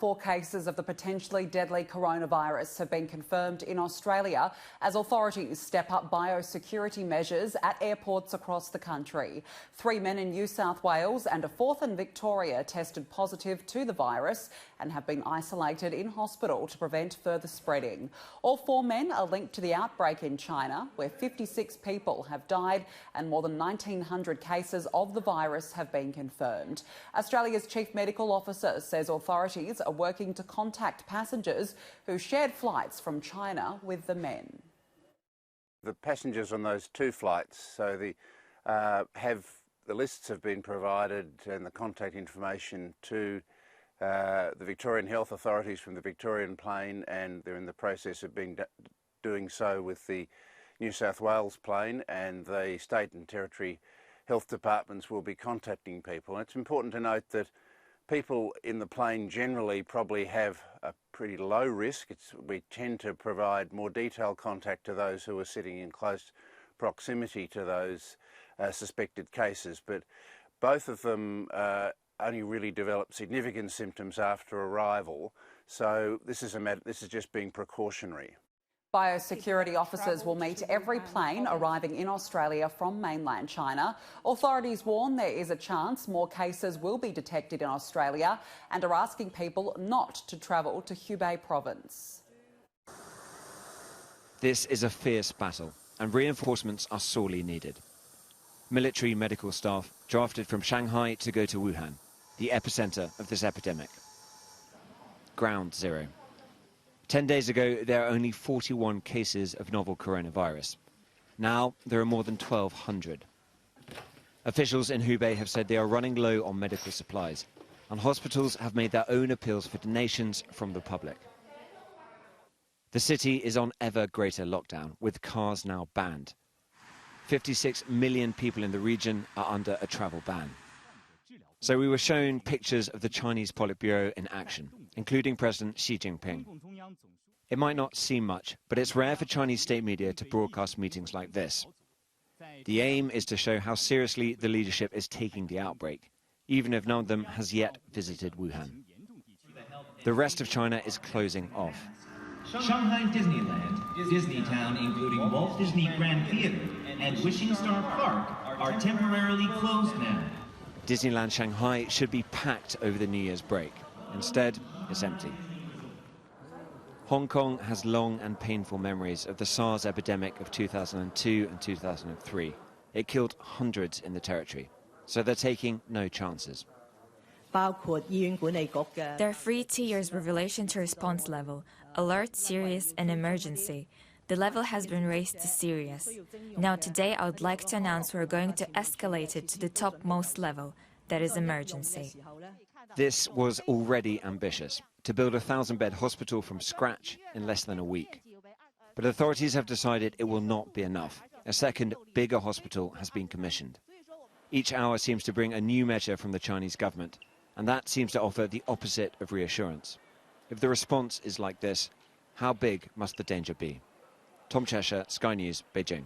4 cases of the potentially deadly coronavirus have been confirmed in Australia as authorities step up biosecurity measures at airports across the country. 3 men in New South Wales and a 4th in Victoria tested positive to the virus and have been isolated in hospital to prevent further spreading. All 4 men are linked to the outbreak in China, where 56 people have died and more than 1,900 cases of the virus have been confirmed. Australia's Chief Medical Officer says authorities are working to contact passengers who shared flights from China with the men. The passengers on those 2 flights, so the lists have been provided and the contact information to the Victorian health authorities from the Victorian plane, and they're in the process of doing so with the New South Wales plane, and the state and territory health departments will be contacting people. And it's important to note that people in the plane generally probably have a pretty low risk. We tend to provide more detailed contact to those who are sitting in close proximity to those suspected cases, but both of them only really develop significant symptoms after arrival. So this is just being precautionary. Biosecurity officers will meet every plane arriving in Australia from mainland China. Authorities warn there is a chance more cases will be detected in Australia and are asking people not to travel to Hubei province. This is a fierce battle, and reinforcements are sorely needed. Military medical staff drafted from Shanghai to go to Wuhan, the epicentre of this epidemic. Ground zero. 10 days ago, there are only 41 cases of novel coronavirus. Now, there are more than 1,200. Officials in Hubei have said they are running low on medical supplies, and hospitals have made their own appeals for donations from the public. The city is on ever greater lockdown, with cars now banned. 56 million people in the region are under a travel ban. So we were shown pictures of the Chinese Politburo in action, including President Xi Jinping. It might not seem much, but it's rare for Chinese state media to broadcast meetings like this. The aim is to show how seriously the leadership is taking the outbreak, even if none of them has yet visited Wuhan. The rest of China is closing off. Shanghai Disneyland, Disneytown including Walt Disney Grand Theater and Wishing Star Park are temporarily closed now. Disneyland Shanghai should be packed over the New Year's break. Instead, it's empty. Hong Kong has long and painful memories of the SARS epidemic of 2002 and 2003. It killed hundreds in the territory, so they're taking no chances. There are 3 tiers with relation to response level: alert, serious and emergency. The level has been raised to serious. Now today I would like to announce we're going to escalate it to the topmost level, that is emergency. This was already ambitious, to build a 1,000-bed hospital from scratch in less than a week. But authorities have decided it will not be enough. A second, bigger hospital has been commissioned. Each hour seems to bring a new measure from the Chinese government, and that seems to offer the opposite of reassurance. If the response is like this, how big must the danger be? Tom Cheshire, Sky News, Beijing.